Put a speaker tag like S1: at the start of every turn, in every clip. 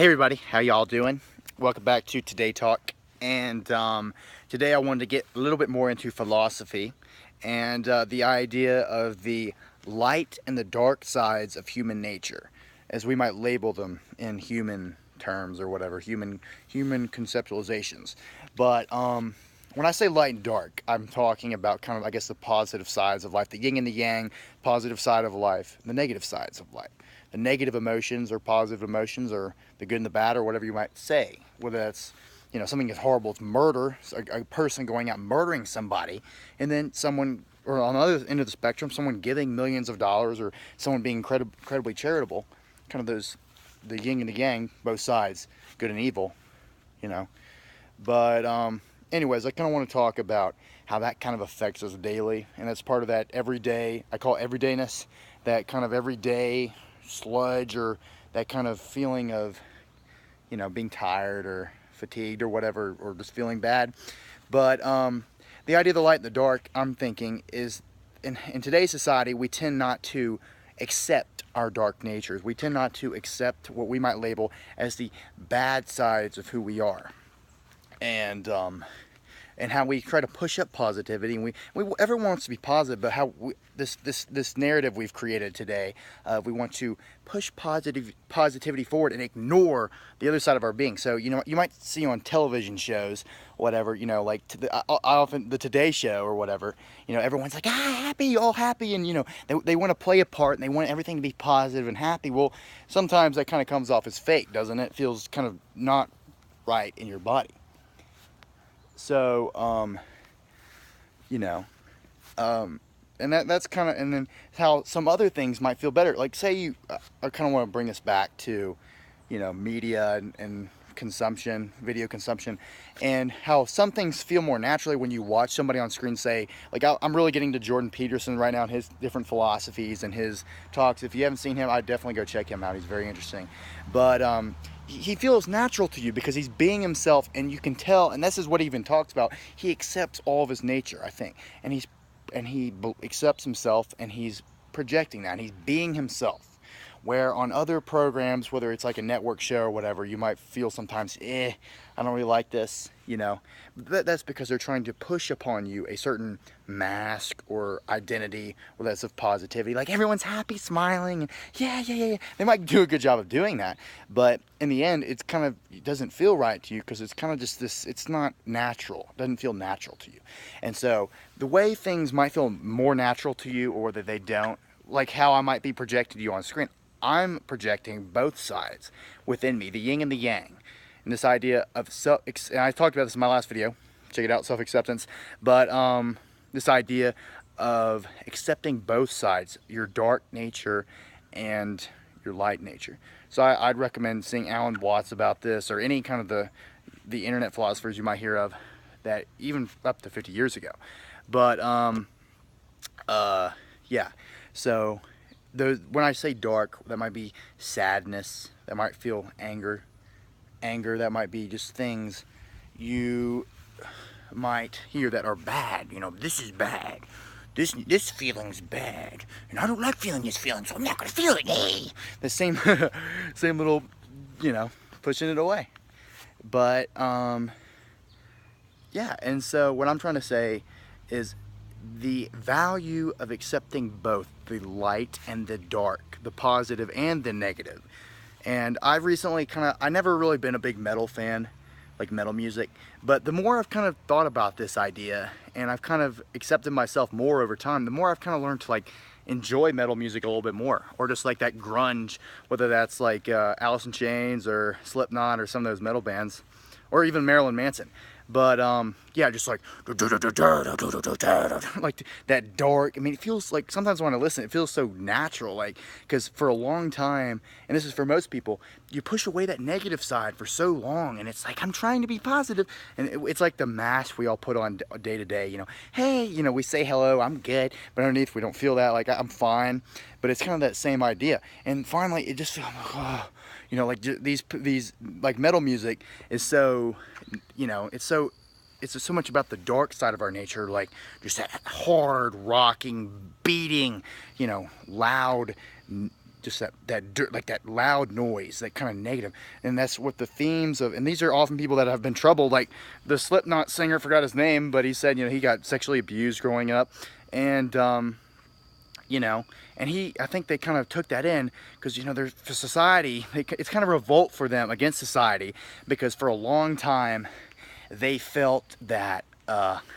S1: Hey everybody, how y'all doing? Welcome back to Today Talk. And today I wanted to get a little bit more into philosophy and the idea of the light and the dark sides of human nature, as we might label them in human terms or whatever, human conceptualizations. But when I say light and dark, I'm talking about kind of, I guess, the positive sides of life, the yin and the yang, positive side of life, the negative sides of life. The negative emotions or positive emotions, or the good and the bad, or whatever you might say. Whether that's, something as horrible as murder, a person going out murdering somebody, and then someone, or on the other end of the spectrum, someone giving millions of dollars, or someone being incredibly charitable. Kind of the yin and the yang, both sides, good and evil, you know. But anyways, I kind of want to talk about how that kind of affects us daily, and that's part of that everyday, I call it everydayness, that kind of everyday sludge, or that kind of feeling of, being tired or fatigued or whatever, or just feeling bad. But the idea of the light and the dark, I'm thinking, is in today's society, we tend not to accept our dark natures. We tend not to accept what we might label as the bad sides of who we are. And how we try to push up positivity, and everyone wants to be positive, but how this narrative we've created today, we want to push positivity forward and ignore the other side of our being. So you might see on television shows, whatever, like often the Today Show or whatever, everyone's like, happy, all happy, and they want to play a part and they want everything to be positive and happy. Well, sometimes that kind of comes off as fake, doesn't it? It feels kind of not right in your body. So, and that's kind of, and then how some other things might feel better. Like, say I kind of want to bring us back to, media and consumption, video consumption, and how some things feel more naturally when you watch somebody on screen say, like, I'm really getting to Jordan Peterson right now and his different philosophies and his talks. If you haven't seen him, I'd definitely go check him out. He's very interesting. But, he feels natural to you because he's being himself, and you can tell, and this is what he even talks about, he accepts all of his nature, I think, and he accepts himself, and he's projecting that, and he's being himself. Where on other programs, whether it's like a network show or whatever, you might feel sometimes, I don't really like this, That's because they're trying to push upon you a certain mask or identity, whether that's of positivity, like everyone's happy, smiling, and yeah. They might do a good job of doing that, but in the end, it doesn't feel right to you because it's kind of just this, it's not natural. It doesn't feel natural to you. And so the way things might feel more natural to you, or that they don't, like how I might be projected to you on screen, I'm projecting both sides within me, the yin and the yang. And this idea of and I talked about this in my last video, check it out, self-acceptance, but this idea of accepting both sides, your dark nature and your light nature. So I'd recommend seeing Alan Watts about this, or any kind of the internet philosophers you might hear of, that even up to 50 years ago. But yeah, so when I say dark, that might be sadness, that might feel anger, that might be just things you might hear that are bad. This is bad. This feeling's bad, and I don't like feeling this feeling, so I'm not gonna feel it. The same little, pushing it away. But yeah, and so what I'm trying to say is the value of accepting both the light and the dark, the positive and the negative. And I've recently I never really been a big metal fan, like metal music, but the more I've kind of thought about this idea, and I've kind of accepted myself more over time, the more I've kind of learned to enjoy metal music a little bit more, or just like that grunge, whether that's like Alice in Chains or Slipknot or some of those metal bands, or even Marilyn Manson. But yeah, just like that dark. I mean, it feels like, sometimes when I listen, it feels so natural. Because for a long time, and this is for most people, you push away that negative side for so long, and it's like, I'm trying to be positive, and it's like the mask we all put on day to day. Hey, we say hello, I'm good, but underneath we don't feel that. Like, I'm fine. But it's kind of that same idea. And finally, it just feels like, these like metal music is so, it's so much about the dark side of our nature, like just that hard rocking, beating, loud, just that dirt, like that loud noise, that kind of negative. And that's what the themes of, and these are often people that have been troubled, like the Slipknot singer, forgot his name, but he said, you know, he got sexually abused growing up. And you know, and I think they kind of took that in because, you know, they're, for society, it's kind of revolt for them against society, because for a long time they felt that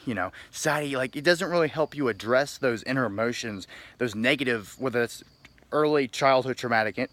S1: you know, society, like, it doesn't really help you address those inner emotions, those negative, whether it's early childhood traumatic,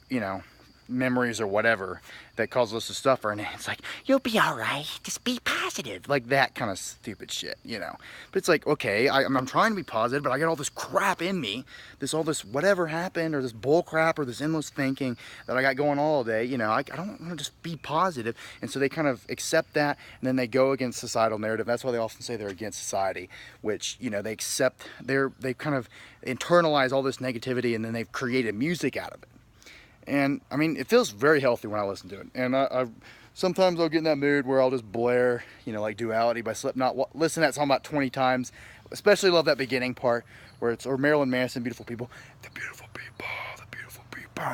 S1: you know, memories or whatever that cause us to suffer. And it's like, you'll be all right, just be positive, like that kind of stupid shit, you know. But it's like, okay, I'm trying to be positive, but I got all this crap in me, all this whatever happened, or this bull crap, or this endless thinking that I got going all day, you know. I don't want to just be positive. And so they kind of accept that, and then they go against societal narrative. That's why they often say they're against society, which, you know, they accept, they kind of internalize all this negativity, and then they've created music out of it. And I mean, it feels very healthy when I listen to it. And I sometimes I'll get in that mood where I'll just blare, you know, like Duality by Slipknot. Listen to that song about 20 times. Especially love that beginning part where it's, or Marilyn Manson, Beautiful People. The beautiful people, the beautiful people.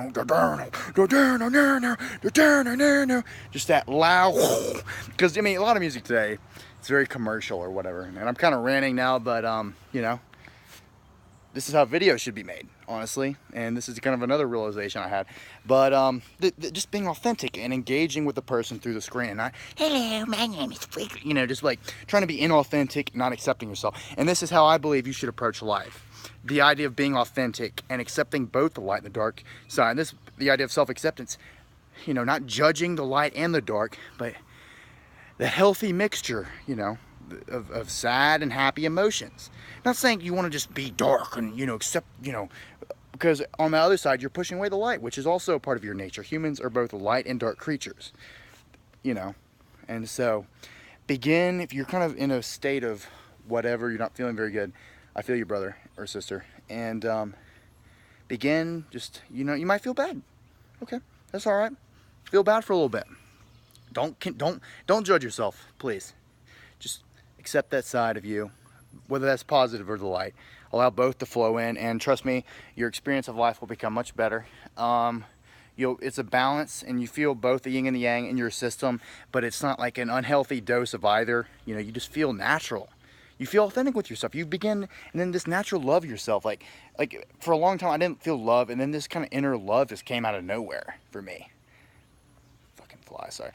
S1: Just that loud. Because I mean, a lot of music today, it's very commercial or whatever. And I'm kind of ranting now, but you know, this is how videos should be made, honestly. And this is kind of another realization I had. But just being authentic and engaging with the person through the screen. And hello, my name is Freak. You know, just like trying to be inauthentic, not accepting yourself. And this is how I believe you should approach life. The idea of being authentic and accepting both the light and the dark side. And the idea of self-acceptance, you know, not judging the light and the dark, but the healthy mixture, you know, of sad and happy emotions. Not saying you want to just be dark and, you know, accept, you know, because on the other side you're pushing away the light, which is also a part of your nature. Humans are both light and dark creatures, you know. And so begin, if you're kind of in a state of whatever, you're not feeling very good, I feel you, brother or sister, and begin, just, you know, you might feel bad. Okay, that's all right. Feel bad for a little bit. Don't judge yourself, please. Just accept that side of you, whether that's positive or the light. Allow both to flow in, and trust me, your experience of life will become much better. It's a balance, and you feel both the yin and the yang in your system, but it's not like an unhealthy dose of either. You know, you just feel natural. You feel authentic with yourself. You begin, and then this natural love yourself. Like for a long time, I didn't feel love, and then this kind of inner love just came out of nowhere for me. Fucking fly, sorry.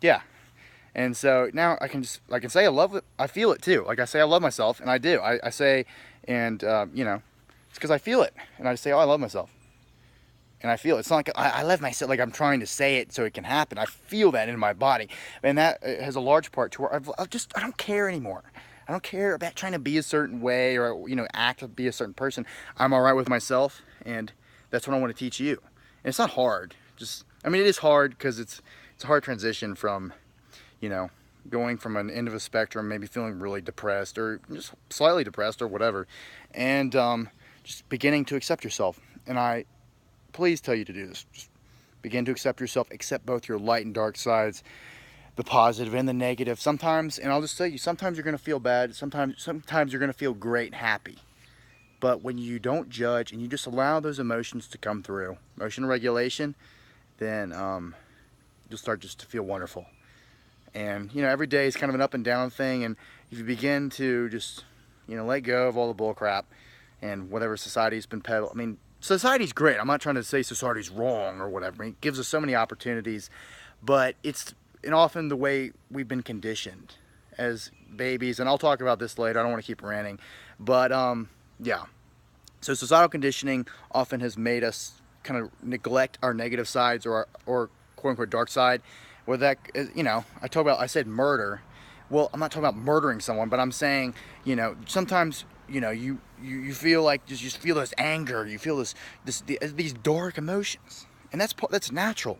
S1: Yeah. And so now I can say I love it. I feel it too. Like I say I love myself, and I do. I say, and you know, it's because I feel it, and I just say, oh, I love myself, and I feel it. It's not like I love myself like I'm trying to say it so it can happen. I feel that in my body, and that has a large part to where I don't care anymore. I don't care about trying to be a certain way or, you know, act to be a certain person. I'm all right with myself, and that's what I want to teach you. And it's not hard. I mean, it is hard because it's a hard transition from, you know, going from an end of a spectrum, maybe feeling really depressed or just slightly depressed or whatever, and just beginning to accept yourself. And I please tell you to do this. Just begin to accept yourself, accept both your light and dark sides, the positive and the negative. Sometimes, and I'll just tell you, sometimes you're going to feel bad, sometimes you're going to feel great and happy. But when you don't judge and you just allow those emotions to come through, emotion regulation, then you'll start just to feel wonderful. And, you know, every day is kind of an up and down thing. And if you begin to just, you know, let go of all the bull crap and whatever society's been peddling. I mean, society's great. I'm not trying to say society's wrong or whatever. I mean, it gives us so many opportunities. But it's often the way we've been conditioned as babies. And I'll talk about this later. I don't want to keep ranting. But, yeah. So societal conditioning often has made us kind of neglect our negative sides or quote-unquote dark side. Where that, you know, I said murder. Well, I'm not talking about murdering someone, but I'm saying, you know, sometimes, you know, you feel like you just feel this anger, you feel these dark emotions, and that's natural,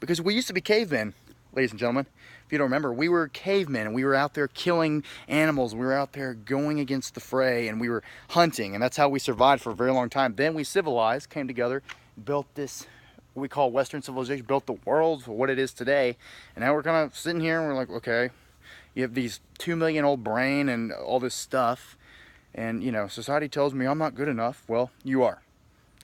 S1: because we used to be cavemen, ladies and gentlemen. If you don't remember, we were cavemen, and we were out there killing animals. We were out there going against the fray, and we were hunting, and that's how we survived for a very long time. Then we civilized, came together, built this, we call Western civilization, built the world for what it is today. And now we're kind of sitting here and we're like, okay, you have these 2 million old brain and all this stuff, and, you know, society tells me I'm not good enough. Well, you are.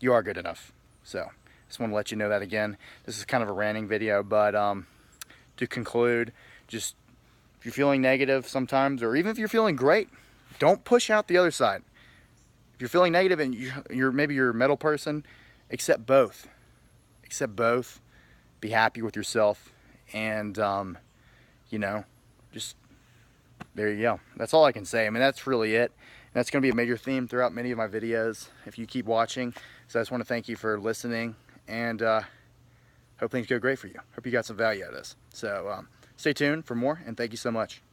S1: you are good enough. So just want to let you know that again. This is kind of a ranting video, but to conclude, just if you're feeling negative sometimes, or even if you're feeling great, don't push out the other side. If you're feeling negative and maybe you're a metal person, accept both. Accept both. Be happy with yourself, and you know, just there you go. That's all I can say. I mean, that's really it. And that's going to be a major theme throughout many of my videos if you keep watching. So I just want to thank you for listening, and hope things go great for you. Hope you got some value out of this. So stay tuned for more, and thank you so much.